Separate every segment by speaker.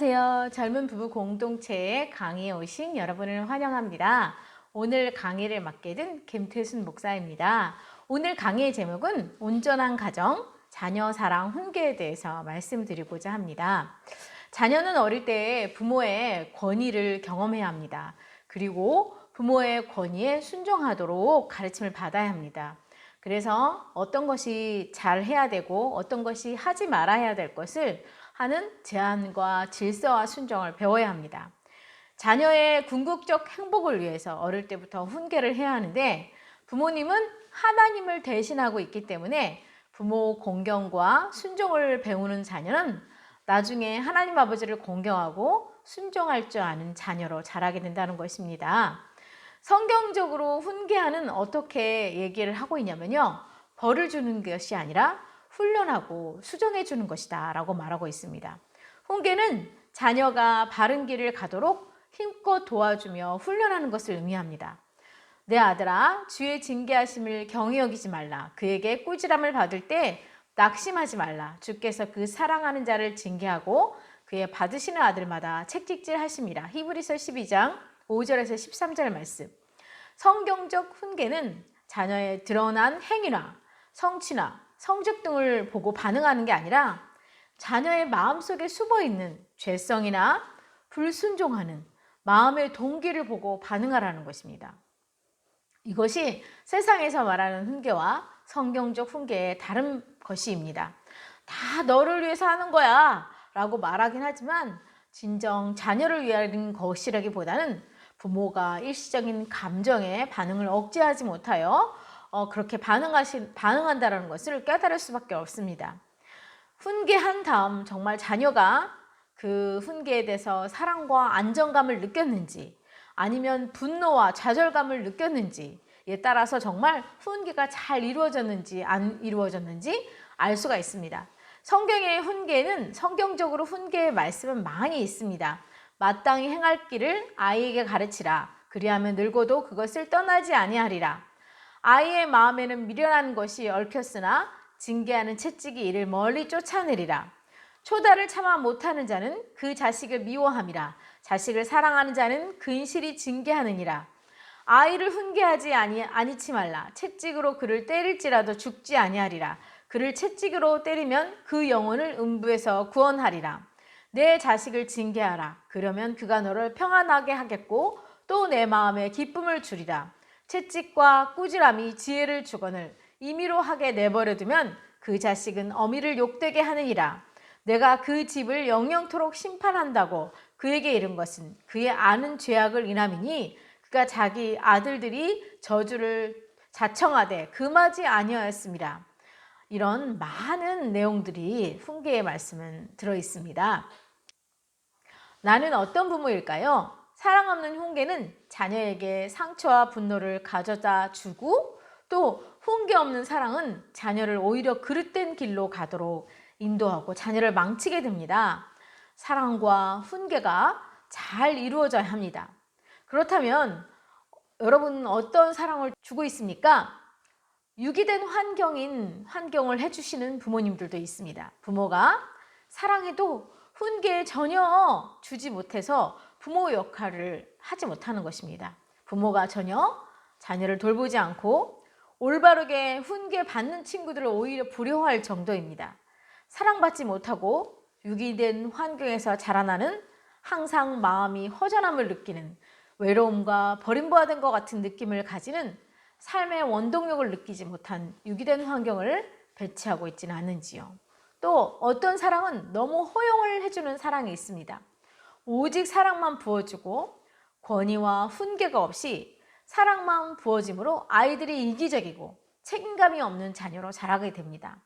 Speaker 1: 안녕하세요. 젊은 부부 공동체의 강의에 오신 여러분을 환영합니다. 오늘 강의를 맡게 된 김태순 목사입니다. 오늘 강의의 제목은 온전한 가정, 자녀 사랑 훈계에 대해서 말씀드리고자 합니다. 자녀는 어릴 때 부모의 권위를 경험해야 합니다. 그리고 부모의 권위에 순종하도록 가르침을 받아야 합니다. 그래서 어떤 것이 잘 해야 되고 어떤 것이 하지 말아야 될 것을 하는 제한과 질서와 순종을 배워야 합니다. 자녀의 궁극적 행복을 위해서 어릴 때부터 훈계를 해야 하는데 부모님은 하나님을 대신하고 있기 때문에 부모 공경과 순종을 배우는 자녀는 나중에 하나님 아버지를 공경하고 순종할 줄 아는 자녀로 자라게 된다는 것입니다. 성경적으로 훈계하는 어떻게 얘기를 하고 있냐면요. 벌을 주는 것이 아니라 훈련하고 수정해 주는 것이다 라고 말하고 있습니다. 훈계는 자녀가 바른 길을 가도록 힘껏 도와주며 훈련하는 것을 의미합니다. 내 아들아, 주의 징계하심을 경히 여기지 말라. 그에게 꾸지람을 받을 때 낙심하지 말라. 주께서 그 사랑하는 자를 징계하고 그의 받으시는 아들마다 책찍질 하심이라. 히브리서 12장 5절에서 13절 말씀. 성경적 훈계는 자녀의 드러난 행위나 성취나 성적 등을 보고 반응하는 게 아니라 자녀의 마음속에 숨어있는 죄성이나 불순종하는 마음의 동기를 보고 반응하라는 것입니다. 이것이 세상에서 말하는 훈계와 성경적 훈계의 다른 것입니다. 다 너를 위해서 하는 거야 라고 말하긴 하지만 진정 자녀를 위한 것이라기보다는 부모가 일시적인 감정에 반응을 억제하지 못하여 그렇게 반응한다는 것을 깨달을 수밖에 없습니다. 훈계한 다음 정말 자녀가 그 훈계에 대해서 사랑과 안정감을 느꼈는지 아니면 분노와 좌절감을 느꼈는지에 따라서 정말 훈계가 잘 이루어졌는지 안 이루어졌는지 알 수가 있습니다. 성경의 훈계는 성경적으로 훈계의 말씀은 많이 있습니다. 마땅히 행할 길을 아이에게 가르치라. 그리하면 늙어도 그것을 떠나지 아니하리라. 아이의 마음에는 미련한 것이 얽혔으나 징계하는 채찍이 이를 멀리 쫓아내리라. 초다를 참아 못하는 자는 그 자식을 미워함이라. 자식을 사랑하는 자는 근실히 징계하느니라. 아이를 훈계하지 아니치 말라. 채찍으로 그를 때릴지라도 죽지 아니하리라. 그를 채찍으로 때리면 그 영혼을 음부에서 구원하리라. 내 자식을 징계하라. 그러면 그가 너를 평안하게 하겠고 또 내 마음에 기쁨을 주리라. 채찍과 꾸지람이 지혜를 주거늘 임의로 하게 내버려두면 그 자식은 어미를 욕되게 하느니라. 내가 그 집을 영영토록 심판한다고 그에게 이른 것은 그의 아는 죄악을 인함이니 그가 자기 아들들이 저주를 자청하되 금하지 아니하였습니다. 이런 많은 내용들이 훈계의 말씀은 들어 있습니다. 나는 어떤 부모일까요? 사랑 없는 훈계는 자녀에게 상처와 분노를 가져다 주고 또 훈계 없는 사랑은 자녀를 오히려 그릇된 길로 가도록 인도하고 자녀를 망치게 됩니다. 사랑과 훈계가 잘 이루어져야 합니다. 그렇다면 여러분은 어떤 사랑을 주고 있습니까? 유기된 환경을 해주시는 부모님들도 있습니다. 부모가 사랑해도 훈계 전혀 주지 못해서 부모 역할을 하지 못하는 것입니다. 부모가 전혀 자녀를 돌보지 않고 올바르게 훈계 받는 친구들을 오히려 부러워할 정도입니다. 사랑받지 못하고 유기된 환경에서 자라나는 항상 마음이 허전함을 느끼는 외로움과 버림받은 것 같은 느낌을 가지는 삶의 원동력을 느끼지 못한 유기된 환경을 배치하고 있지는 않은지요. 또 어떤 사랑은 너무 허용을 해주는 사랑이 있습니다. 오직 사랑만 부어주고 권위와 훈계가 없이 사랑만 부어짐으로 아이들이 이기적이고 책임감이 없는 자녀로 자라게 됩니다.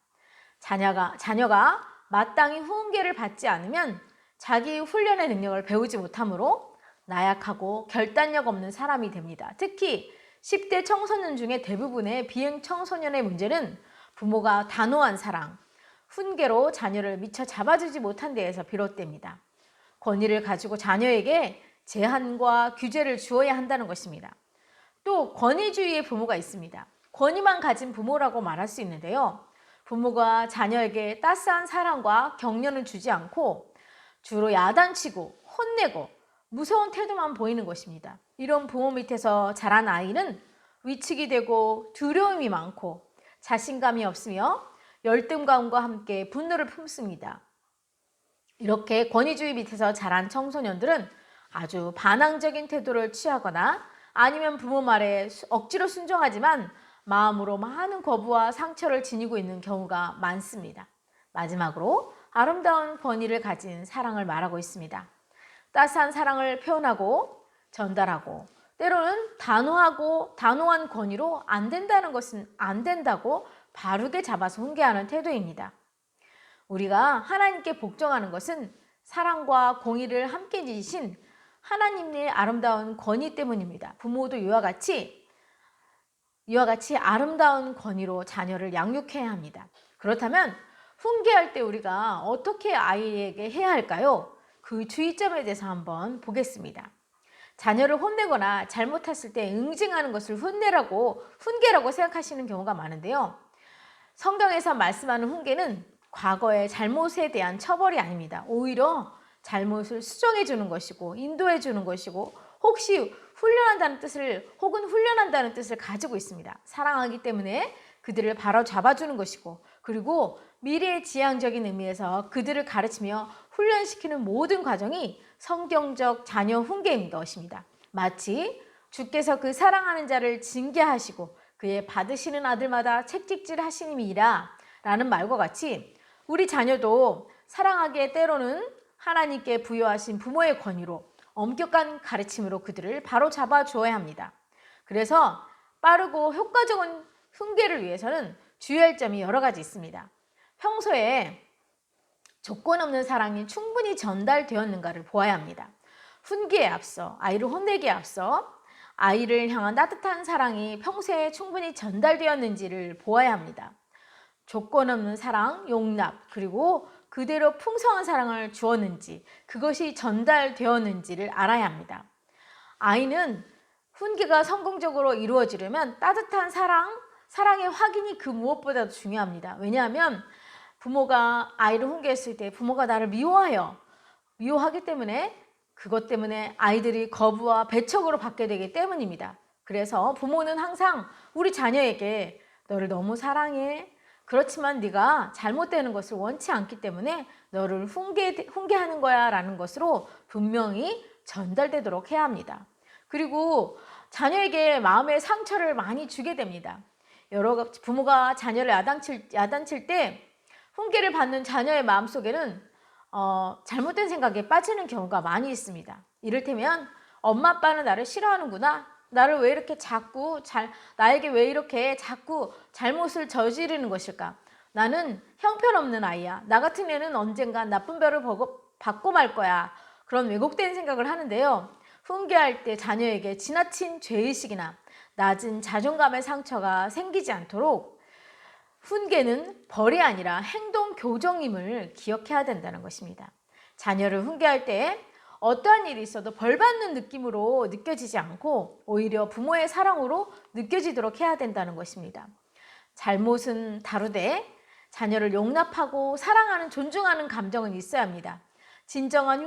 Speaker 1: 자녀가 마땅히 훈계를 받지 않으면 자기 훈련의 능력을 배우지 못하므로 나약하고 결단력 없는 사람이 됩니다. 특히 10대 청소년 중에 대부분의 비행 청소년의 문제는 부모가 단호한 사랑, 훈계로 자녀를 미처 잡아주지 못한 데에서 비롯됩니다. 권위를 가지고 자녀에게 제한과 규제를 주어야 한다는 것입니다. 또 권위주의의 부모가 있습니다. 권위만 가진 부모라고 말할 수 있는데요. 부모가 자녀에게 따스한 사랑과 격려는 주지 않고 주로 야단치고 혼내고 무서운 태도만 보이는 것입니다. 이런 부모 밑에서 자란 아이는 위축이 되고 두려움이 많고 자신감이 없으며 열등감과 함께 분노를 품습니다. 이렇게 권위주의 밑에서 자란 청소년들은 아주 반항적인 태도를 취하거나 아니면 부모 말에 억지로 순종하지만 마음으로 많은 거부와 상처를 지니고 있는 경우가 많습니다. 마지막으로 아름다운 권위를 가진 사랑을 말하고 있습니다. 따스한 사랑을 표현하고 전달하고 때로는 단호한 권위로 안 된다는 것은 안 된다고 바르게 잡아서 훈계하는 태도입니다. 우리가 하나님께 복종하는 것은 사랑과 공의를 함께 지니신 하나님의 아름다운 권위 때문입니다. 부모도 이와 같이 아름다운 권위로 자녀를 양육해야 합니다. 그렇다면 훈계할 때 우리가 어떻게 아이에게 해야 할까요? 그 주의점에 대해서 한번 보겠습니다. 자녀를 혼내거나 잘못했을 때 응징하는 것을 훈계라고 생각하시는 경우가 많은데요. 성경에서 말씀하는 훈계는 과거의 잘못에 대한 처벌이 아닙니다. 오히려 잘못을 수정해 주는 것이고 인도해 주는 것이고 혹은 훈련한다는 뜻을 가지고 있습니다. 사랑하기 때문에 그들을 바로 잡아주는 것이고 그리고 미래의 지향적인 의미에서 그들을 가르치며 훈련시키는 모든 과정이 성경적 자녀 훈계인 것입니다. 마치 주께서 그 사랑하는 자를 징계하시고 그의 받으시는 아들마다 책찍질 하시님이라 라는 말과 같이 우리 자녀도 사랑하기에 때로는 하나님께 부여하신 부모의 권위로 엄격한 가르침으로 그들을 바로 잡아 주어야 합니다. 그래서 빠르고 효과적인 훈계를 위해서는 주의할 점이 여러 가지 있습니다. 평소에 조건 없는 사랑이 충분히 전달되었는가를 보아야 합니다. 훈계에 앞서, 아이를 혼내기에 앞서 아이를 향한 따뜻한 사랑이 평소에 충분히 전달되었는지를 보아야 합니다. 조건 없는 사랑, 용납, 그리고 그대로 풍성한 사랑을 주었는지, 그것이 전달되었는지를 알아야 합니다. 아이는 훈계가 성공적으로 이루어지려면 따뜻한 사랑의 확인이 그 무엇보다도 중요합니다. 왜냐하면 부모가 아이를 훈계했을 때 부모가 나를 미워하기 때문에 그것 때문에 아이들이 거부와 배척으로 받게 되기 때문입니다. 그래서 부모는 항상 우리 자녀에게 너를 너무 사랑해. 그렇지만 네가 잘못되는 것을 원치 않기 때문에 너를 훈계하는 거야 라는 것으로 분명히 전달되도록 해야 합니다. 그리고 자녀에게 마음의 상처를 많이 주게 됩니다. 부모가 자녀를 야단칠 때 훈계를 받는 자녀의 마음속에는 잘못된 생각에 빠지는 경우가 많이 있습니다. 이를테면 엄마 아빠는 나를 싫어하는구나. 나에게 왜 이렇게 자꾸 잘못을 저지르는 것일까? 나는 형편없는 아이야. 나 같은 애는 언젠가 나쁜 벌을 받고 말 거야. 그런 왜곡된 생각을 하는데요. 훈계할 때 자녀에게 지나친 죄의식이나 낮은 자존감의 상처가 생기지 않도록 훈계는 벌이 아니라 행동 교정임을 기억해야 된다는 것입니다. 자녀를 훈계할 때 어떠한 일이 있어도 벌 받는 느낌으로 느껴지지 않고 오히려 부모의 사랑으로 느껴지도록 해야 된다는 것입니다. 잘못은 다루되 자녀를 용납하고 사랑하는, 존중하는 감정은 있어야 합니다. 진정한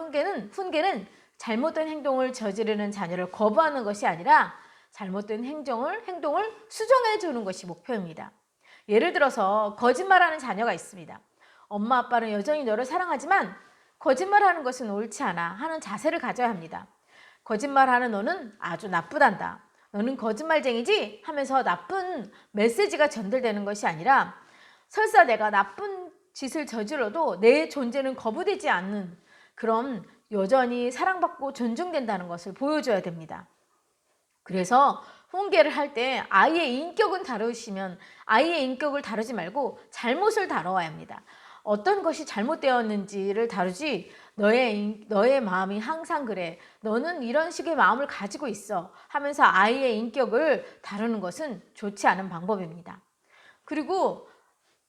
Speaker 1: 훈계는 잘못된 행동을 저지르는 자녀를 거부하는 것이 아니라 잘못된 행동을 수정해 주는 것이 목표입니다. 예를 들어서 거짓말하는 자녀가 있습니다. 엄마 아빠는 여전히 너를 사랑하지만 거짓말하는 것은 옳지 않아 하는 자세를 가져야 합니다. 거짓말하는 너는 아주 나쁘단다. 너는 거짓말쟁이지? 하면서 나쁜 메시지가 전달되는 것이 아니라 설사 내가 나쁜 짓을 저질러도 내 존재는 거부되지 않는 그런 여전히 사랑받고 존중된다는 것을 보여줘야 됩니다. 그래서 훈계를 할 때 아이의 인격을 다루지 말고 잘못을 다뤄야 합니다. 어떤 것이 잘못되었는지를 다루지 너의 마음이 항상 그래. 너는 이런 식의 마음을 가지고 있어. 하면서 아이의 인격을 다루는 것은 좋지 않은 방법입니다. 그리고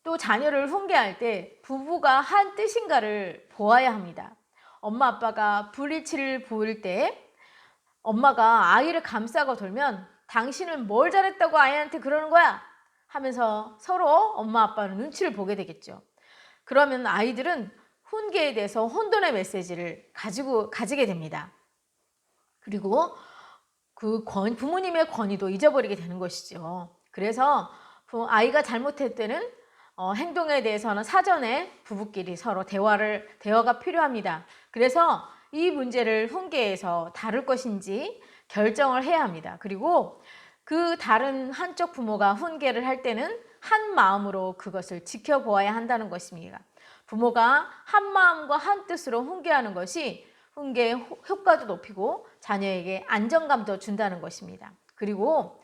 Speaker 1: 또 자녀를 훈계할 때 부부가 한 뜻인가를 보아야 합니다. 엄마 아빠가 불일치를 보일 때 엄마가 아이를 감싸고 돌면 당신은 뭘 잘했다고 아이한테 그러는 거야? 하면서 서로 엄마 아빠는 눈치를 보게 되겠죠. 그러면 아이들은 훈계에 대해서 혼돈의 메시지를 가지게 됩니다. 그리고 부모님의 권위도 잊어버리게 되는 것이죠. 그래서 아이가 잘못할 때는 행동에 대해서는 사전에 부부끼리 서로 대화가 필요합니다. 그래서 이 문제를 훈계에서 다룰 것인지 결정을 해야 합니다. 그리고 그 다른 한쪽 부모가 훈계를 할 때는 한 마음으로 그것을 지켜보아야 한다는 것입니다. 부모가 한 마음과 한 뜻으로 훈계하는 것이 훈계의 효과도 높이고 자녀에게 안정감도 준다는 것입니다. 그리고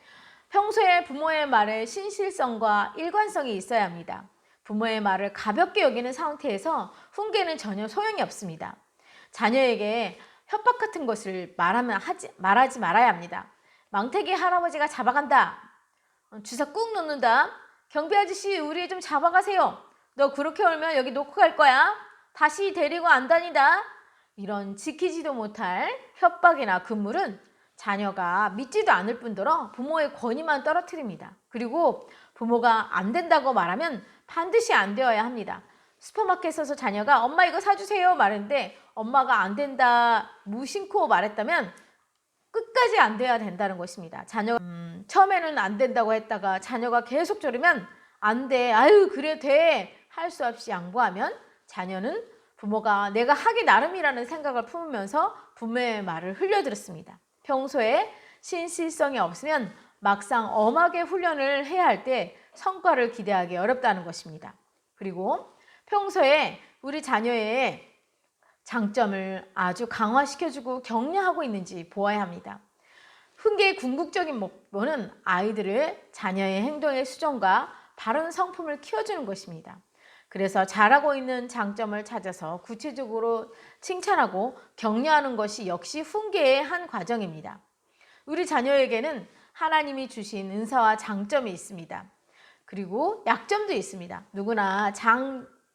Speaker 1: 평소에 부모의 말에 신실성과 일관성이 있어야 합니다. 부모의 말을 가볍게 여기는 상태에서 훈계는 전혀 소용이 없습니다. 자녀에게 협박 같은 것을 말하지 말아야 합니다. 망태기 할아버지가 잡아간다. 주사 꾹 놓는다. 경비 아저씨 우리 좀 잡아가세요. 너 그렇게 울면 여기 놓고 갈 거야. 다시 데리고 안 다니다. 이런 지키지도 못할 협박이나 금물은 자녀가 믿지도 않을 뿐더러 부모의 권위만 떨어뜨립니다. 그리고 부모가 안 된다고 말하면 반드시 안 되어야 합니다. 슈퍼마켓에서 자녀가 엄마 이거 사주세요 말했는데 엄마가 안 된다 무심코 말했다면 끝까지 안 돼야 된다는 것입니다. 자녀가 처음에는 안 된다고 했다가 자녀가 계속 저러면 안 돼. 아유 그래 돼. 할 수 없이 양보하면 자녀는 부모가 내가 하기 나름이라는 생각을 품으면서 부모의 말을 흘려들었습니다. 평소에 신실성이 없으면 막상 엄하게 훈련을 해야 할 때 성과를 기대하기 어렵다는 것입니다. 그리고 평소에 우리 자녀의 장점을 아주 강화시켜주고 격려하고 있는지 보아야 합니다. 훈계의 궁극적인 목표는 아이들을 자녀의 행동의 수정과 바른 성품을 키워주는 것입니다. 그래서 잘하고 있는 장점을 찾아서 구체적으로 칭찬하고 격려하는 것이 역시 훈계의 한 과정입니다. 우리 자녀에게는 하나님이 주신 은사와 장점이 있습니다. 그리고 약점도 있습니다. 누구나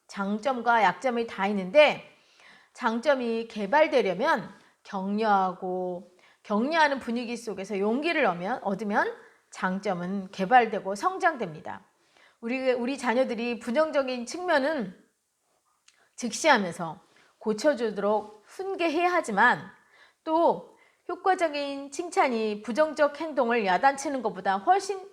Speaker 1: 장점과 약점이 다 있는데 장점이 개발되려면 격려하는 분위기 속에서 용기를 얻으면 장점은 개발되고 성장됩니다. 우리 자녀들이 부정적인 측면은 직시하면서 고쳐주도록 훈계해야 하지만 또 효과적인 칭찬이 부정적 행동을 야단치는 것보다 훨씬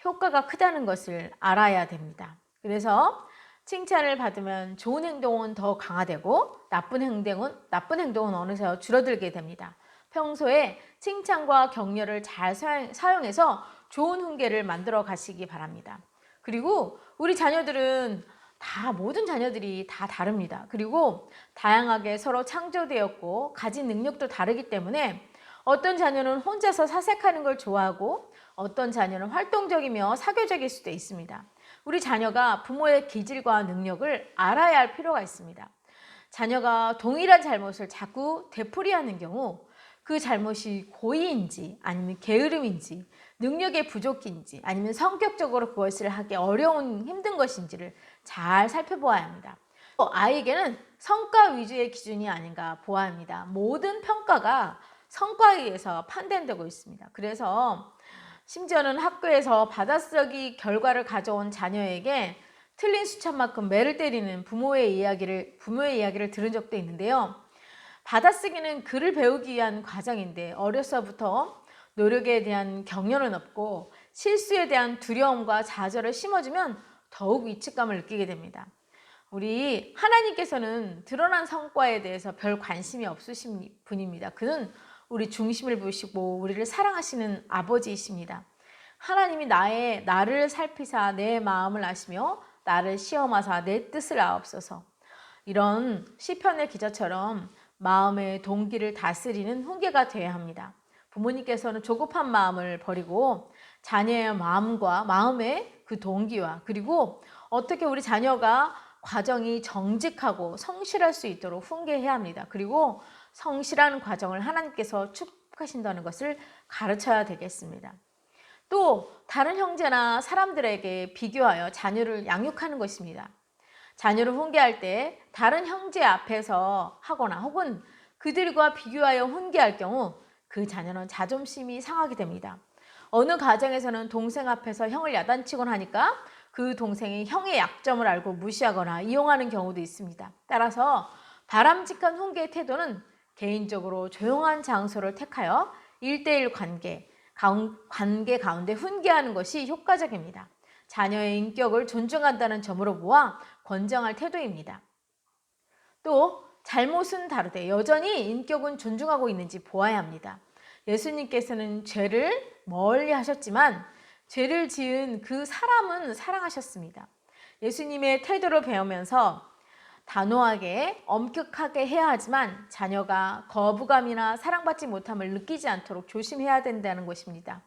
Speaker 1: 효과가 크다는 것을 알아야 됩니다. 그래서 칭찬을 받으면 좋은 행동은 더 강화되고 나쁜 행동은 어느새 줄어들게 됩니다. 평소에 칭찬과 격려를 잘 사용해서 좋은 훈계를 만들어 가시기 바랍니다. 그리고 우리 자녀들은 모든 자녀들이 다 다릅니다. 그리고 다양하게 서로 창조되었고 가진 능력도 다르기 때문에 어떤 자녀는 혼자서 사색하는 걸 좋아하고 어떤 자녀는 활동적이며 사교적일 수도 있습니다. 우리 자녀가 부모의 기질과 능력을 알아야 할 필요가 있습니다. 자녀가 동일한 잘못을 자꾸 되풀이하는 경우 그 잘못이 고의인지 아니면 게으름인지 능력의 부족인지 아니면 성격적으로 그것을 하기 힘든 것인지를 잘 살펴보아야 합니다. 아이에게는 성과 위주의 기준이 아닌가 보아야 합니다. 모든 평가가 성과에 의해서 판단되고 있습니다. 그래서 심지어는 학교에서 받아쓰기 결과를 가져온 자녀에게 틀린 수찬만큼 매를 때리는 부모의 이야기를 들은 적도 있는데요. 받아쓰기는 글을 배우기 위한 과정인데 어려서부터 노력에 대한 격려는 없고 실수에 대한 두려움과 좌절을 심어주면 더욱 위축감을 느끼게 됩니다. 우리 하나님께서는 드러난 성과에 대해서 별 관심이 없으신 분입니다. 그는 우리 중심을 보시고 우리를 사랑하시는 아버지이십니다. 하나님이 나를 살피사 내 마음을 아시며 나를 시험하사 내 뜻을 아옵소서. 이런 시편의 기자처럼 마음의 동기를 다스리는 훈계가 되어야 합니다. 부모님께서는 조급한 마음을 버리고 자녀의 마음의 그 동기와 그리고 어떻게 우리 자녀가 과정이 정직하고 성실할 수 있도록 훈계해야 합니다. 그리고 성실한 과정을 하나님께서 축복하신다는 것을 가르쳐야 되겠습니다. 또 다른 형제나 사람들에게 비교하여 자녀를 양육하는 것입니다. 자녀를 훈계할 때 다른 형제 앞에서 하거나 혹은 그들과 비교하여 훈계할 경우 그 자녀는 자존심이 상하게 됩니다. 어느 가정에서는 동생 앞에서 형을 야단치곤 하니까 그 동생이 형의 약점을 알고 무시하거나 이용하는 경우도 있습니다. 따라서 바람직한 훈계의 태도는 개인적으로 조용한 장소를 택하여 1대1 관계 가운데 훈계하는 것이 효과적입니다. 자녀의 인격을 존중한다는 점으로 모아 권장할 태도입니다. 또 잘못은 다르되 여전히 인격은 존중하고 있는지 보아야 합니다. 예수님께서는 죄를 멀리 하셨지만 죄를 지은 그 사람은 사랑하셨습니다. 예수님의 태도를 배우면서 단호하게 엄격하게 해야 하지만 자녀가 거부감이나 사랑받지 못함을 느끼지 않도록 조심해야 된다는 것입니다.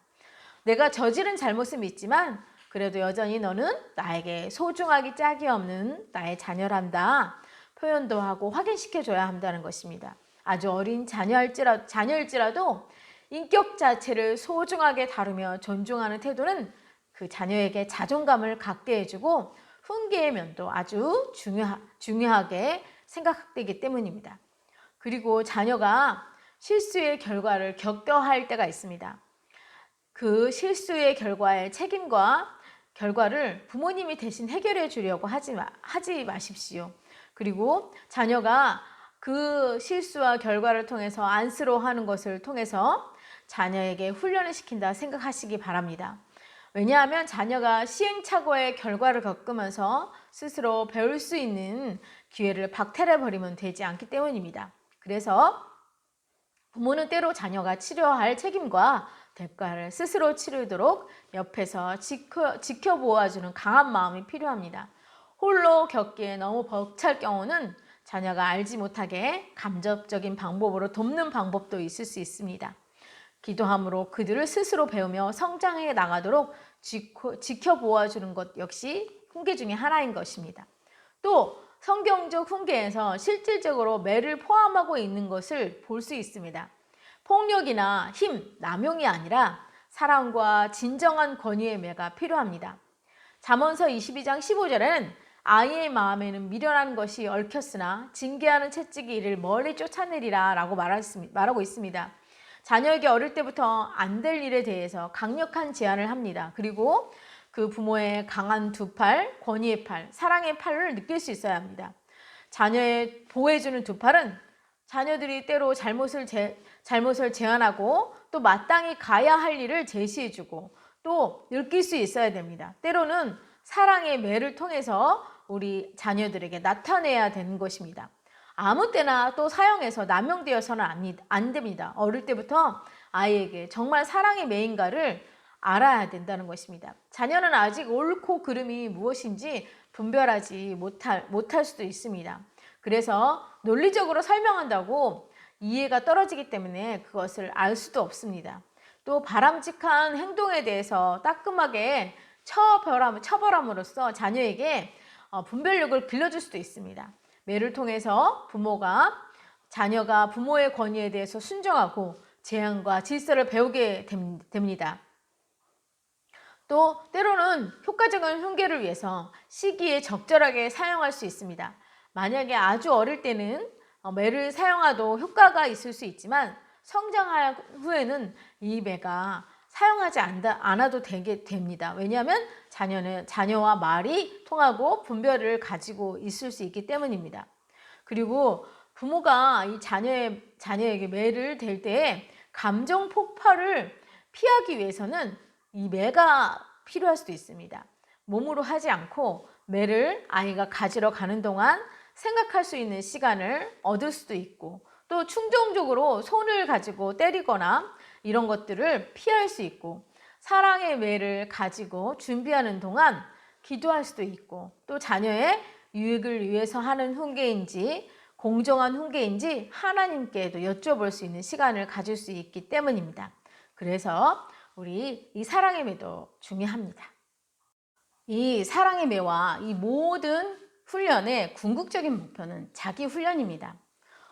Speaker 1: 내가 저지른 잘못은 믿지만 그래도 여전히 너는 나에게 소중하기 짝이 없는 나의 자녀란다 표현도 하고 확인시켜줘야 한다는 것입니다. 아주 어린 자녀일지라도 인격 자체를 소중하게 다루며 존중하는 태도는 그 자녀에게 자존감을 갖게 해주고 훈계의 면도 아주 중요하게 생각되기 때문입니다. 그리고 자녀가 실수의 결과를 겪어야 때가 있습니다. 그 실수의 결과의 책임과 결과를 부모님이 대신 해결해 주려고 하지 마십시오. 그리고 자녀가 그 실수와 결과를 통해서 안쓰러워하는 것을 통해서 자녀에게 훈련을 시킨다 생각하시기 바랍니다. 왜냐하면 자녀가 시행착오의 결과를 겪으면서 스스로 배울 수 있는 기회를 박탈해버리면 되지 않기 때문입니다. 그래서 부모는 때로 자녀가 치러야 할 책임과 대가를 스스로 치르도록 옆에서 지켜보아주는 강한 마음이 필요합니다. 홀로 겪기에 너무 벅찰 경우는 자녀가 알지 못하게 감접적인 방법으로 돕는 방법도 있을 수 있습니다. 기도함으로 그들을 스스로 배우며 성장해 나가도록 지켜보아주는 것 역시 훈계 중에 하나인 것입니다. 또 성경적 훈계에서 실질적으로 매를 포함하고 있는 것을 볼 수 있습니다. 폭력이나 힘, 남용이 아니라 사랑과 진정한 권위의 매가 필요합니다. 잠언서 22장 15절에는 아이의 마음에는 미련한 것이 얽혔으나 징계하는 채찍이 이를 멀리 쫓아내리라 라고 말하고 있습니다. 자녀에게 어릴 때부터 안 될 일에 대해서 강력한 제안을 합니다. 그리고 그 부모의 강한 두 팔, 권위의 팔, 사랑의 팔을 느낄 수 있어야 합니다. 자녀의 보호해주는 두 팔은 자녀들이 때로 잘못을 제안하고 또 마땅히 가야 할 일을 제시해주고 또 느낄 수 있어야 됩니다. 때로는 사랑의 매를 통해서 우리 자녀들에게 나타내야 되는 것입니다. 아무 때나 또 사용해서 남용되어서는 안 됩니다. 어릴 때부터 아이에게 정말 사랑의 매인가를 알아야 된다는 것입니다. 자녀는 아직 옳고 그름이 무엇인지 분별하지 못할 수도 있습니다. 그래서 논리적으로 설명한다고 이해가 떨어지기 때문에 그것을 알 수도 없습니다. 또 바람직한 행동에 대해서 따끔하게 처벌함으로써 자녀에게 분별력을 길러줄 수도 있습니다. 매를 통해서 자녀가 부모의 권위에 대해서 순종하고 재앙과 질서를 배우게 됩니다. 또 때로는 효과적인 훈계를 위해서 시기에 적절하게 사용할 수 있습니다. 만약에 아주 어릴 때는 매를 사용하도 효과가 있을 수 있지만 성장한 후에는 이 매가 사용하지 않아도 됩니다. 왜냐하면 자녀와 말이 통하고 분별을 가지고 있을 수 있기 때문입니다. 그리고 부모가 이 자녀에게 매를 댈 때 감정 폭발을 피하기 위해서는 이 매가 필요할 수도 있습니다. 몸으로 하지 않고 매를 아이가 가지러 가는 동안 생각할 수 있는 시간을 얻을 수도 있고 또 충동적으로 손을 가지고 때리거나 이런 것들을 피할 수 있고 사랑의 매를 가지고 준비하는 동안 기도할 수도 있고 또 자녀의 유익을 위해서 하는 훈계인지 공정한 훈계인지 하나님께도 여쭤볼 수 있는 시간을 가질 수 있기 때문입니다. 그래서 우리 이 사랑의 매도 중요합니다. 이 사랑의 매와 이 모든 훈련의 궁극적인 목표는 자기 훈련입니다.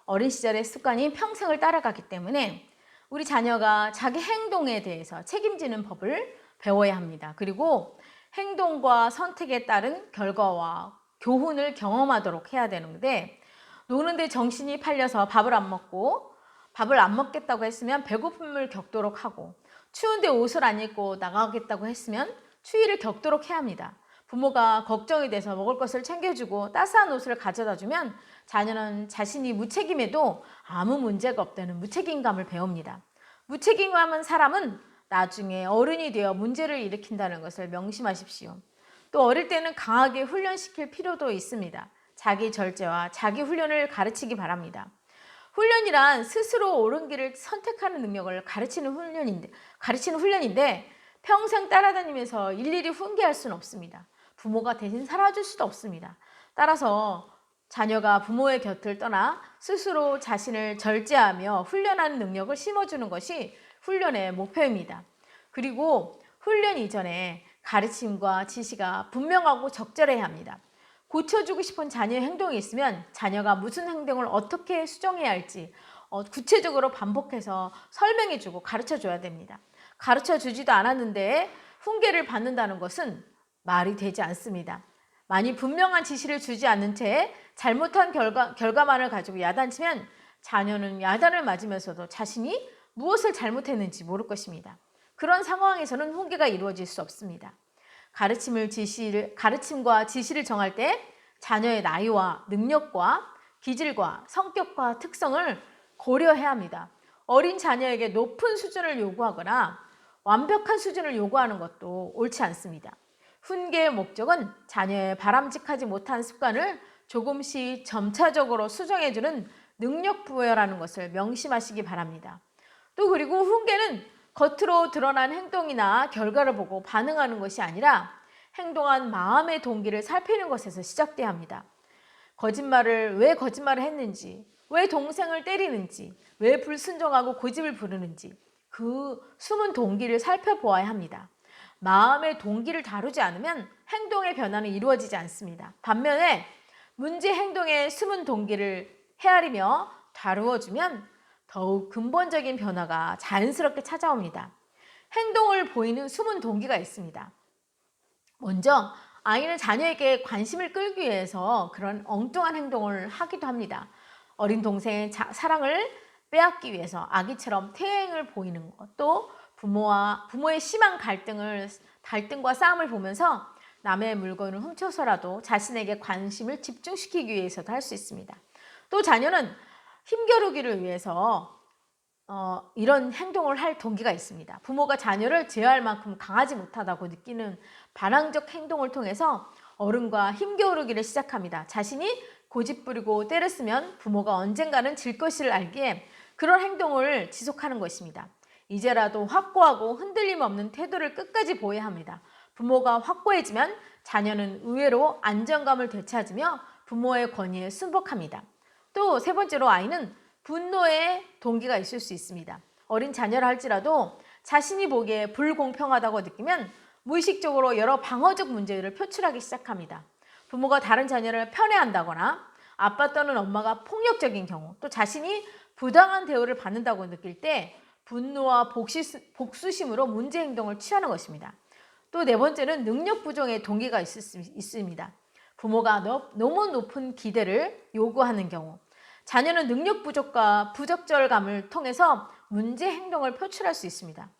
Speaker 1: 어린 시절의 습관이 평생을 따라가기 때문에 우리 자녀가 자기 행동에 대해서 책임지는 법을 배워야 합니다. 그리고 행동과 선택에 따른 결과와 교훈을 경험하도록 해야 되는데 노는데 정신이 팔려서 밥을 안 먹겠다고 했으면 배고픔을 겪도록 하고 추운데 옷을 안 입고 나가겠다고 했으면 추위를 겪도록 해야 합니다. 부모가 걱정이 돼서 먹을 것을 챙겨주고 따스한 옷을 가져다 주면 자녀는 자신이 무책임해도 아무 문제가 없다는 무책임감을 배웁니다. 무책임함은 사람은 나중에 어른이 되어 문제를 일으킨다는 것을 명심하십시오. 또 어릴 때는 강하게 훈련시킬 필요도 있습니다. 자기 절제와 자기 훈련을 가르치기 바랍니다. 훈련이란 스스로 옳은 길을 선택하는 능력을 가르치는 훈련인데 평생 따라다니면서 일일이 훈계할 수는 없습니다. 부모가 대신 살아줄 수도 없습니다. 따라서 자녀가 부모의 곁을 떠나 스스로 자신을 절제하며 훈련하는 능력을 심어주는 것이 훈련의 목표입니다. 그리고 훈련 이전에 가르침과 지시가 분명하고 적절해야 합니다. 고쳐주고 싶은 자녀의 행동이 있으면 자녀가 무슨 행동을 어떻게 수정해야 할지 구체적으로 반복해서 설명해주고 가르쳐줘야 됩니다. 가르쳐주지도 않았는데 훈계를 받는다는 것은 말이 되지 않습니다. 만일 분명한 지시를 주지 않는 채 잘못한 결과만을 가지고 야단치면 자녀는 야단을 맞으면서도 자신이 무엇을 잘못했는지 모를 것입니다. 그런 상황에서는 훈계가 이루어질 수 없습니다. 가르침과 지시를 정할 때 자녀의 나이와 능력과 기질과 성격과 특성을 고려해야 합니다. 어린 자녀에게 높은 수준을 요구하거나 완벽한 수준을 요구하는 것도 옳지 않습니다. 훈계의 목적은 자녀의 바람직하지 못한 습관을 조금씩 점차적으로 수정해주는 능력 부여라는 것을 명심하시기 바랍니다. 또 그리고 훈계는 겉으로 드러난 행동이나 결과를 보고 반응하는 것이 아니라 행동한 마음의 동기를 살피는 것에서 시작돼야 합니다. 왜 거짓말을 했는지, 왜 동생을 때리는지, 왜 불순종하고 고집을 부르는지 그 숨은 동기를 살펴보아야 합니다. 마음의 동기를 다루지 않으면 행동의 변화는 이루어지지 않습니다. 반면에 문제 행동의 숨은 동기를 헤아리며 다루어주면 더욱 근본적인 변화가 자연스럽게 찾아옵니다. 행동을 보이는 숨은 동기가 있습니다. 먼저 아이는 자녀에게 관심을 끌기 위해서 그런 엉뚱한 행동을 하기도 합니다. 어린 동생의 사랑을 빼앗기 위해서 아기처럼 퇴행을 보이는 것, 또 부모의 심한 갈등과 싸움을 보면서 남의 물건을 훔쳐서라도 자신에게 관심을 집중시키기 위해서도 할 수 있습니다. 또 자녀는 힘겨루기를 위해서 이런 행동을 할 동기가 있습니다. 부모가 자녀를 제어할 만큼 강하지 못하다고 느끼는 반항적 행동을 통해서 어른과 힘겨루기를 시작합니다. 자신이 고집부리고 때렸으면 부모가 언젠가는 질 것을 알기에 그런 행동을 지속하는 것입니다. 이제라도 확고하고 흔들림 없는 태도를 끝까지 보여야 합니다. 부모가 확고해지면 자녀는 의외로 안정감을 되찾으며 부모의 권위에 순복합니다. 또 세 번째로 아이는 분노의 동기가 있을 수 있습니다. 어린 자녀라 할지라도 자신이 보기에 불공평하다고 느끼면 무의식적으로 여러 방어적 문제를 표출하기 시작합니다. 부모가 다른 자녀를 편애한다거나 아빠 또는 엄마가 폭력적인 경우, 또 자신이 부당한 대우를 받는다고 느낄 때 분노와 복수심으로 문제 행동을 취하는 것입니다. 또 네 번째는 능력 부족의 동기가 있습니다. 부모가 너무 높은 기대를 요구하는 경우, 자녀는 능력 부족과 부적절감을 통해서 문제 행동을 표출할 수 있습니다.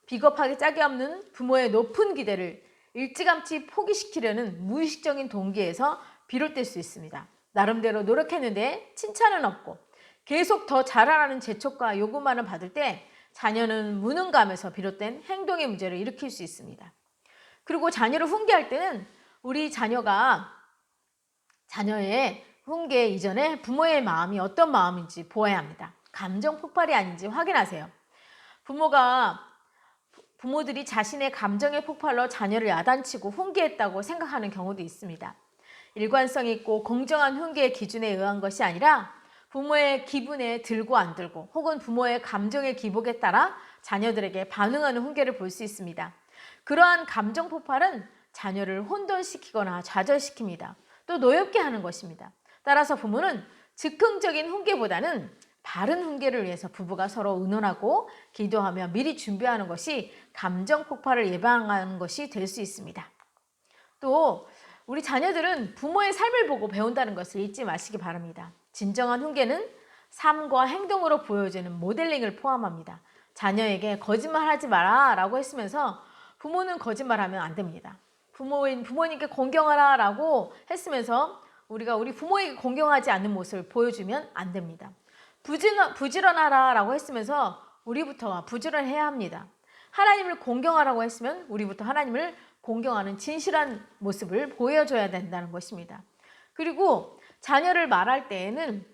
Speaker 1: 비겁하게 짝이 없는 부모의 높은 기대를 일찌감치 포기시키려는 무의식적인 동기에서 비롯될 수 있습니다. 나름대로 노력했는데 칭찬은 없고 계속 더 잘하라는 재촉과 요구만을 받을 때 자녀는 무능감에서 비롯된 행동의 문제를 일으킬 수 있습니다. 그리고 자녀를 훈계할 때는 우리 자녀가 자녀의 훈계 이전에 부모의 마음이 어떤 마음인지 보아야 합니다. 감정 폭발이 아닌지 확인하세요. 부모들이 자신의 감정의 폭발로 자녀를 야단치고 훈계했다고 생각하는 경우도 있습니다. 일관성 있고 공정한 훈계의 기준에 의한 것이 아니라 부모의 기분에 들고 안 들고 혹은 부모의 감정의 기복에 따라 자녀들에게 반응하는 훈계를 볼 수 있습니다. 그러한 감정 폭발은 자녀를 혼돈시키거나 좌절시킵니다. 또 노엽게 하는 것입니다. 따라서 부모는 즉흥적인 훈계보다는 바른 훈계를 위해서 부부가 서로 의논하고 기도하며 미리 준비하는 것이 감정 폭발을 예방하는 것이 될 수 있습니다. 또 우리 자녀들은 부모의 삶을 보고 배운다는 것을 잊지 마시기 바랍니다. 진정한 훈계는 삶과 행동으로 보여주는 모델링을 포함합니다. 자녀에게 거짓말하지 마라 라고 했으면서 부모는 거짓말하면 안 됩니다. 부모님께 공경하라 라고 했으면서 우리가 우리 부모에게 공경하지 않는 모습을 보여주면 안 됩니다. 부지런하라 라고 했으면서 우리부터 부지런해야 합니다. 하나님을 공경하라고 했으면 우리부터 하나님을 공경하는 진실한 모습을 보여줘야 된다는 것입니다. 그리고 자녀를 말할 때에는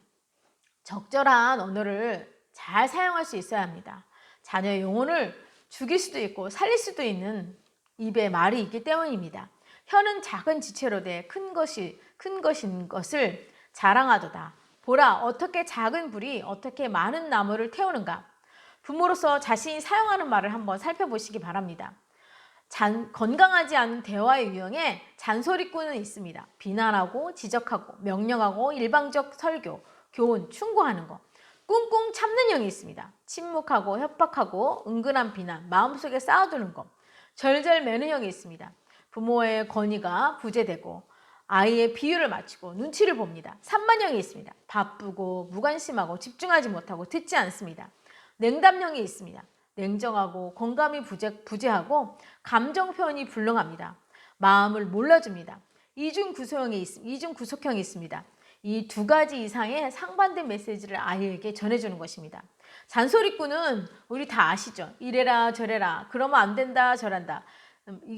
Speaker 1: 적절한 언어를 잘 사용할 수 있어야 합니다. 자녀의 영혼을 죽일 수도 있고 살릴 수도 있는 입에 말이 있기 때문입니다. 혀는 작은 지체로 돼 큰 것인 것을 자랑하도다. 보라, 어떻게 작은 불이 어떻게 많은 나무를 태우는가. 부모로서 자신이 사용하는 말을 한번 살펴보시기 바랍니다. 건강하지 않은 대화의 유형에 잔소리꾼은 있습니다. 비난하고 지적하고 명령하고 일방적 설교, 교훈, 충고하는 것. 꿍꿍 참는 형이 있습니다. 침묵하고 협박하고 은근한 비난, 마음속에 쌓아두는 것. 절절매는 형이 있습니다. 부모의 권위가 부재되고 아이의 비유를 맞추고 눈치를 봅니다. 산만형이 있습니다. 바쁘고 무관심하고 집중하지 못하고 듣지 않습니다. 냉담형이 있습니다. 냉정하고 공감이 부재하고 감정 표현이 불능합니다. 마음을 몰라줍니다. 이중구속형이 있습니다. 이 두 가지 이상의 상반된 메시지를 아이에게 전해주는 것입니다. 잔소리꾼은 우리 다 아시죠? 이래라 저래라 그러면 안 된다 저란다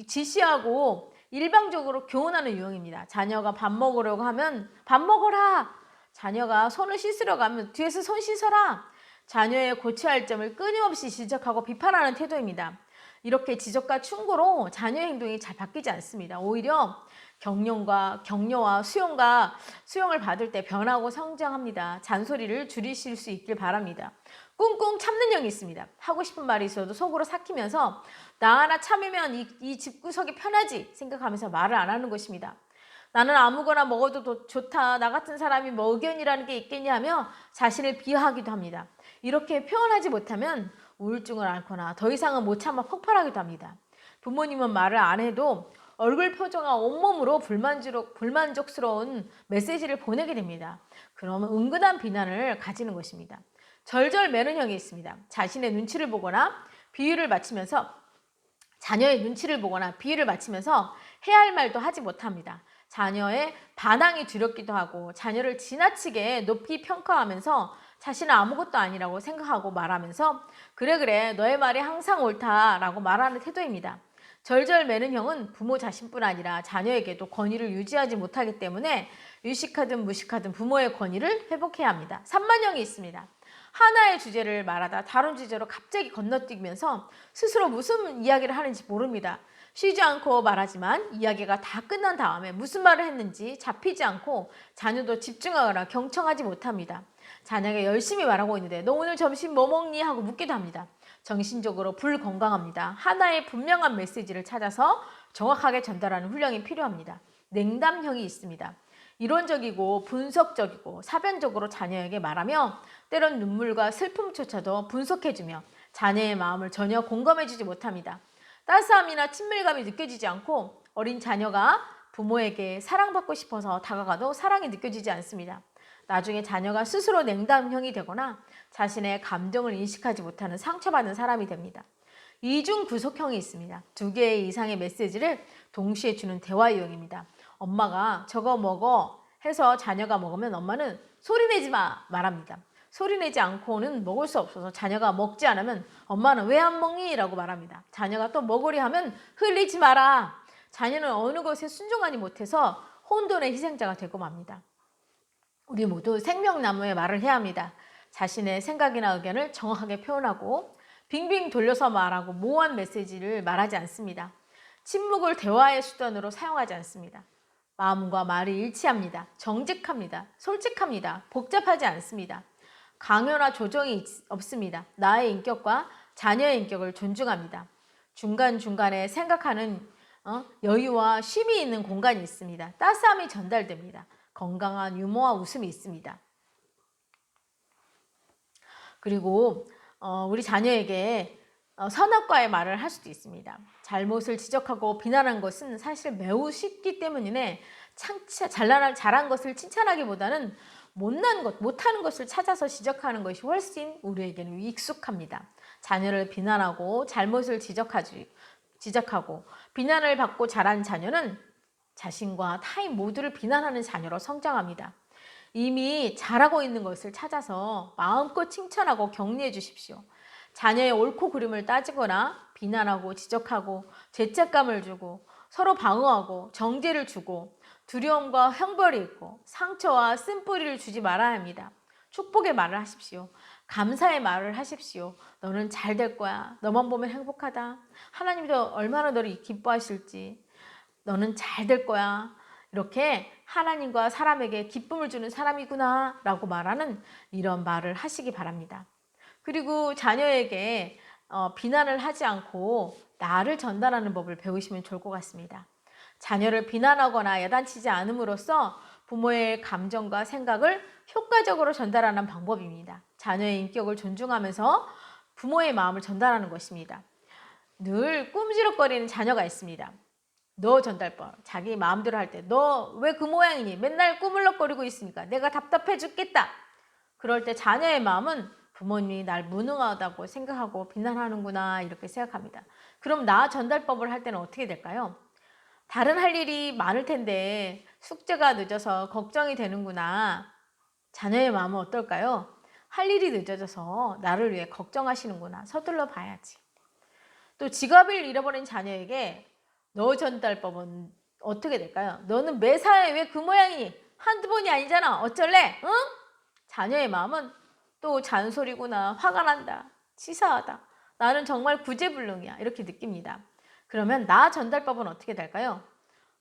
Speaker 1: 지시하고 일방적으로 교훈하는 유형입니다. 자녀가 밥 먹으려고 하면 밥 먹어라. 자녀가 손을 씻으려고 하면 뒤에서 손 씻어라. 자녀의 고쳐야 할 점을 끊임없이 지적하고 비판하는 태도입니다. 이렇게 지적과 충고로 자녀의 행동이 잘 바뀌지 않습니다. 오히려 격려와 수용을 받을 때 변하고 성장합니다. 잔소리를 줄이실 수 있길 바랍니다. 꿍꿍 참는 형이 있습니다. 하고 싶은 말이 있어도 속으로 삭히면서 나 하나 참으면 이 집구석이 편하지 생각하면서 말을 안 하는 것입니다. 나는 아무거나 먹어도 좋다. 나 같은 사람이 뭐 의견이라는 게 있겠냐 하며 자신을 비하하기도 합니다. 이렇게 표현하지 못하면 우울증을 앓거나 더 이상은 못 참아 폭발하기도 합니다. 부모님은 말을 안 해도 얼굴 표정과 온몸으로 불만족스러운 메시지를 보내게 됩니다. 그러면 은근한 비난을 가지는 것입니다. 절절매는형이 있습니다. 자신의 눈치를 보거나 비유를 맞추면서 자녀의 눈치를 보거나 비유를 맞추면서 해야 할 말도 하지 못합니다. 자녀의 반항이 두렵기도 하고 자녀를 지나치게 높이 평가하면서 자신은 아무것도 아니라고 생각하고 말하면서 그래 너의 말이 항상 옳다라고 말하는 태도입니다. 절절매는 형은 부모 자신뿐 아니라 자녀에게도 권위를 유지하지 못하기 때문에 유식하든 무식하든 부모의 권위를 회복해야 합니다. 산만형이 있습니다. 하나의 주제를 말하다 다른 주제로 갑자기 건너뛰면서 스스로 무슨 이야기를 하는지 모릅니다. 쉬지 않고 말하지만 이야기가 다 끝난 다음에 무슨 말을 했는지 잡히지 않고 자녀도 집중하거나 경청하지 못합니다. 자녀가 열심히 말하고 있는데 너 오늘 점심 뭐 먹니? 하고 묻기도 합니다. 정신적으로 불건강합니다. 하나의 분명한 메시지를 찾아서 정확하게 전달하는 훈련이 필요합니다. 냉담형이 있습니다. 이론적이고 분석적이고 사변적으로 자녀에게 말하며 때론 눈물과 슬픔조차도 분석해주며 자녀의 마음을 전혀 공감해주지 못합니다. 따스함이나 친밀감이 느껴지지 않고 어린 자녀가 부모에게 사랑받고 싶어서 다가가도 사랑이 느껴지지 않습니다. 나중에 자녀가 스스로 냉담형이 되거나 자신의 감정을 인식하지 못하는 상처받는 사람이 됩니다. 이중구속형이 있습니다. 2개 이상의 메시지를 동시에 주는 대화 유형입니다. 엄마가 저거 먹어 해서 자녀가 먹으면 엄마는 소리내지 마 말합니다. 소리내지 않고는 먹을 수 없어서 자녀가 먹지 않으면 엄마는 왜 안 먹니? 라고 말합니다. 자녀가 또 먹으려 하면 흘리지 마라. 자녀는 어느 것에 순종하지 못해서 혼돈의 희생자가 되고 맙니다. 우리 모두 생명나무의 말을 해야 합니다. 자신의 생각이나 의견을 정확하게 표현하고 빙빙 돌려서 말하고 모호한 메시지를 말하지 않습니다. 침묵을 대화의 수단으로 사용하지 않습니다. 마음과 말이 일치합니다. 정직합니다. 솔직합니다. 복잡하지 않습니다. 강요나 조정이 없습니다. 나의 인격과 자녀의 인격을 존중합니다. 중간중간에 생각하는 여유와 쉼이 있는 공간이 있습니다. 따스함이 전달됩니다. 건강한 유머와 웃음이 있습니다. 그리고 우리 자녀에게 선악과의 말을 할 수도 있습니다. 잘못을 지적하고 비난한 것은 사실 매우 쉽기 때문에 잘한 것을 칭찬하기보다는 못하는 것을 찾아서 지적하는 것이 훨씬 우리에게는 익숙합니다. 자녀를 비난하고 잘못을 지적하지 지적하고 비난을 받고 자란 자녀는 자신과 타인 모두를 비난하는 자녀로 성장합니다. 이미 잘하고 있는 것을 찾아서 마음껏 칭찬하고 격려해 주십시오. 자녀의 옳고 그름을 따지거나 비난하고 지적하고 죄책감을 주고 서로 방어하고 정죄를 주고 두려움과 형벌이 있고 상처와 쓴뿌리를 주지 말아야 합니다. 축복의 말을 하십시오. 감사의 말을 하십시오. 너는 잘 될 거야. 너만 보면 행복하다. 하나님도 얼마나 너를 기뻐하실지. 너는 잘 될 거야. 이렇게 하나님과 사람에게 기쁨을 주는 사람이구나 라고 말하는 이런 말을 하시기 바랍니다. 그리고 자녀에게 비난을 하지 않고 나를 전달하는 법을 배우시면 좋을 것 같습니다. 자녀를 비난하거나 야단치지 않음으로써 부모의 감정과 생각을 효과적으로 전달하는 방법입니다. 자녀의 인격을 존중하면서 부모의 마음을 전달하는 것입니다. 늘 꿈지럭거리는 자녀가 있습니다. 너 전달법, 자기 마음대로 할 때 너 왜 그 모양이니? 맨날 꾸물럭거리고 있으니까 내가 답답해 죽겠다. 그럴 때 자녀의 마음은 부모님이 날 무능하다고 생각하고 비난하는구나 이렇게 생각합니다. 그럼 나 전달법을 할 때는 어떻게 될까요? 다른 할 일이 많을 텐데 숙제가 늦어서 걱정이 되는구나. 자녀의 마음은 어떨까요? 할 일이 늦어져서 나를 위해 걱정하시는구나. 서둘러 봐야지. 또 지갑을 잃어버린 자녀에게 너 전달법은 어떻게 될까요? 너는 매사에 왜 그 모양이니? 한두 번이 아니잖아. 어쩔래? 응? 자녀의 마음은 또 잔소리구나. 화가 난다. 치사하다. 나는 정말 구제불능이야. 이렇게 느낍니다. 그러면 나 전달법은 어떻게 될까요?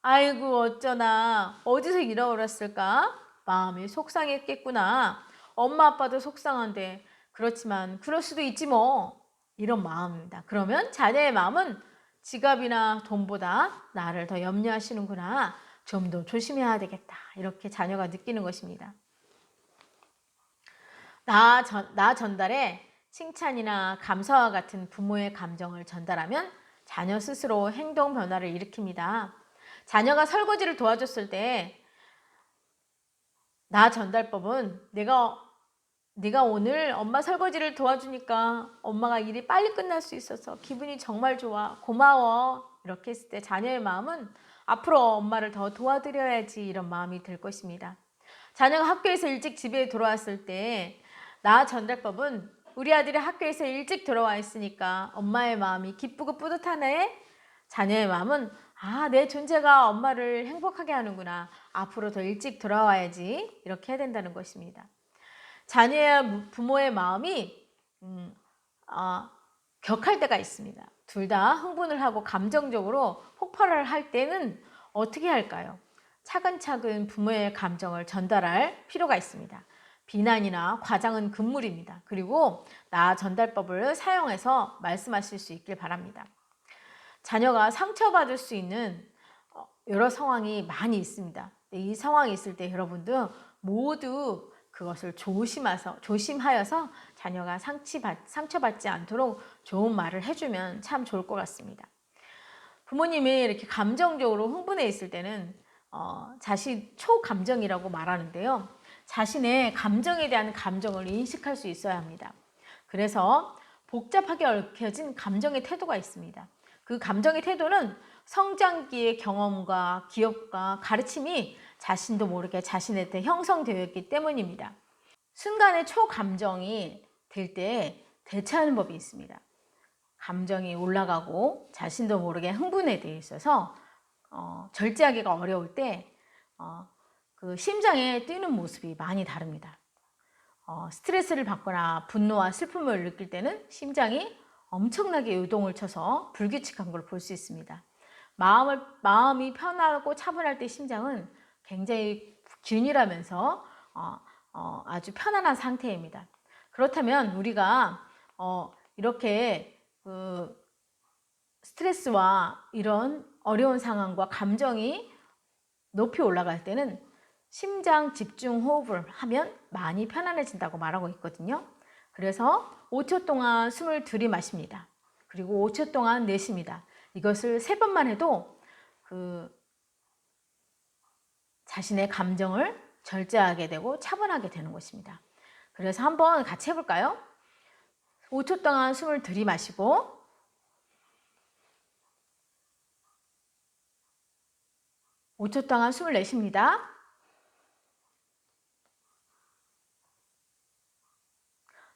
Speaker 1: 아이고 어쩌나 어디서 잃어버렸을까? 마음이 속상했겠구나. 엄마 아빠도 속상한데 그렇지만 그럴 수도 있지 뭐. 이런 마음입니다. 그러면 자녀의 마음은 지갑이나 돈보다 나를 더 염려하시는구나. 좀 더 조심해야 되겠다. 이렇게 자녀가 느끼는 것입니다. 나 전달에 칭찬이나 감사와 같은 부모의 감정을 전달하면 자녀 스스로 행동 변화를 일으킵니다. 자녀가 설거지를 도와줬을 때 나 전달법은 네가 오늘 엄마 설거지를 도와주니까 엄마가 일이 빨리 끝날 수 있어서 기분이 정말 좋아. 고마워. 이렇게 했을 때 자녀의 마음은 앞으로 엄마를 더 도와드려야지 이런 마음이 들 것입니다. 자녀가 학교에서 일찍 집에 돌아왔을 때 나 전달법은 우리 아들이 학교에서 일찍 돌아와 있으니까 엄마의 마음이 기쁘고 뿌듯하네. 자녀의 마음은 내 존재가 엄마를 행복하게 하는구나. 앞으로 더 일찍 돌아와야지. 이렇게 해야 된다는 것입니다. 자녀와 부모의 마음이 격할 때가 있습니다. 둘 다 흥분을 하고 감정적으로 폭발을 할 때는 어떻게 할까요? 차근차근 부모의 감정을 전달할 필요가 있습니다. 비난이나 과장은 금물입니다. 그리고 나 전달법을 사용해서 말씀하실 수 있길 바랍니다. 자녀가 상처받을 수 있는 여러 상황이 많이 있습니다. 이 상황이 있을 때 여러분들 모두 그것을 조심하여서 자녀가 상처받지 않도록 좋은 말을 해주면 참 좋을 것 같습니다. 부모님이 이렇게 감정적으로 흥분해 있을 때는 자신 초감정이라고 말하는데요. 자신의 감정에 대한 감정을 인식할 수 있어야 합니다. 그래서 복잡하게 얽혀진 감정의 태도가 있습니다. 그 감정의 태도는 성장기의 경험과 기억과 가르침이 자신도 모르게 자신한테 형성되어 있기 때문입니다. 순간의 초감정이 될 때 대처하는 법이 있습니다. 감정이 올라가고 자신도 모르게 흥분에 대해 있어서 절제하기가 어려울 때 그 심장에 뛰는 모습이 많이 다릅니다. 스트레스를 받거나 분노와 슬픔을 느낄 때는 심장이 엄청나게 요동을 쳐서 불규칙한 걸 볼 수 있습니다. 마음이 편하고 차분할 때 심장은 굉장히 균일하면서 아주 편안한 상태입니다. 그렇다면 우리가 이렇게 스트레스와 이런 어려운 상황과 감정이 높이 올라갈 때는 심장 집중 호흡을 하면 많이 편안해진다고 말하고 있거든요. 그래서 5초 동안 숨을 들이마십니다. 그리고 5초 동안 내쉽니다. 이것을 3번만 해도 자신의 감정을 절제하게 되고 차분하게 되는 것입니다. 그래서 한번 같이 해볼까요? 5초 동안 숨을 들이마시고 5초 동안 숨을 내쉽니다.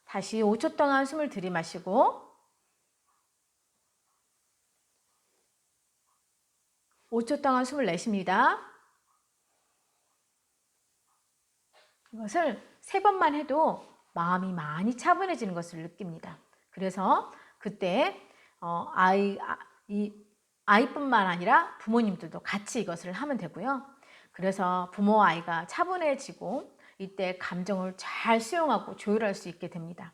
Speaker 1: 다시 5초 동안 숨을 들이마시고 5초 동안 숨을 내쉽니다. 이것을 3번만 해도 마음이 많이 차분해지는 것을 느낍니다. 그래서 그때 아이뿐만 아니라 부모님들도 같이 이것을 하면 되고요. 그래서 부모와 아이가 차분해지고 이때 감정을 잘 수용하고 조율할 수 있게 됩니다.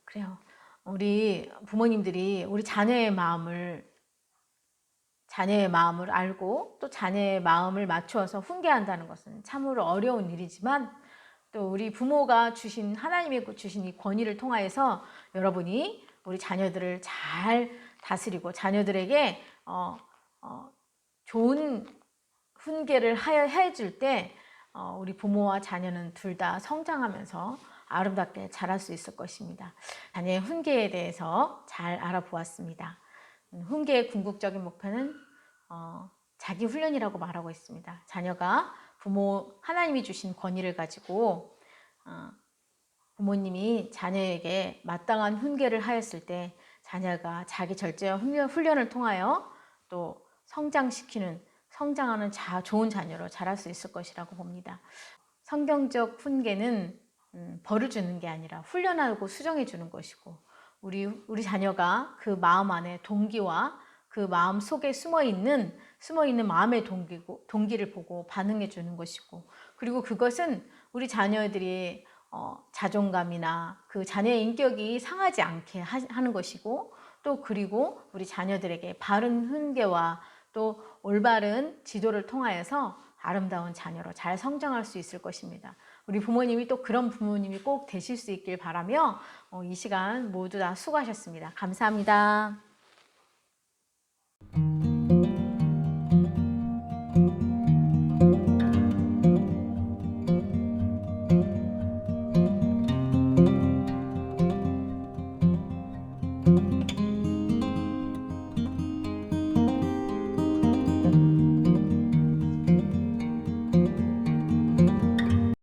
Speaker 1: 그래요. 우리 부모님들이 우리 자녀의 마음을 알고 또 자녀의 마음을 맞추어서 훈계한다는 것은 참으로 어려운 일이지만 또 우리 부모가 주신 하나님의 주신 이 권위를 통하여서 여러분이 우리 자녀들을 잘 다스리고 자녀들에게 좋은 훈계를 해줄 때 우리 부모와 자녀는 둘 다 성장하면서 아름답게 자랄 수 있을 것입니다. 자녀의 훈계에 대해서 잘 알아보았습니다. 훈계의 궁극적인 목표는 자기 훈련이라고 말하고 있습니다. 자녀가 하나님이 주신 권위를 가지고 부모님이 자녀에게 마땅한 훈계를 하였을 때 자녀가 자기 절제와 훈련을 통하여 또 성장하는 좋은 자녀로 자랄 수 있을 것이라고 봅니다. 성경적 훈계는 벌을 주는 게 아니라 훈련하고 수정해 주는 것이고 우리 자녀가 그 마음 안에 동기와 그 마음 속에 숨어 있는 마음의 동기를 보고 반응해 주는 것이고 그리고 그것은 우리 자녀들이 자존감이나 그 자녀의 인격이 상하지 않게 하는 것이고 또 그리고 우리 자녀들에게 바른 훈계와 또 올바른 지도를 통하여서 아름다운 자녀로 잘 성장할 수 있을 것입니다. 우리 부모님이 또 그런 부모님이 꼭 되실 수 있길 바라며 이 시간 모두 다 수고하셨습니다. 감사합니다.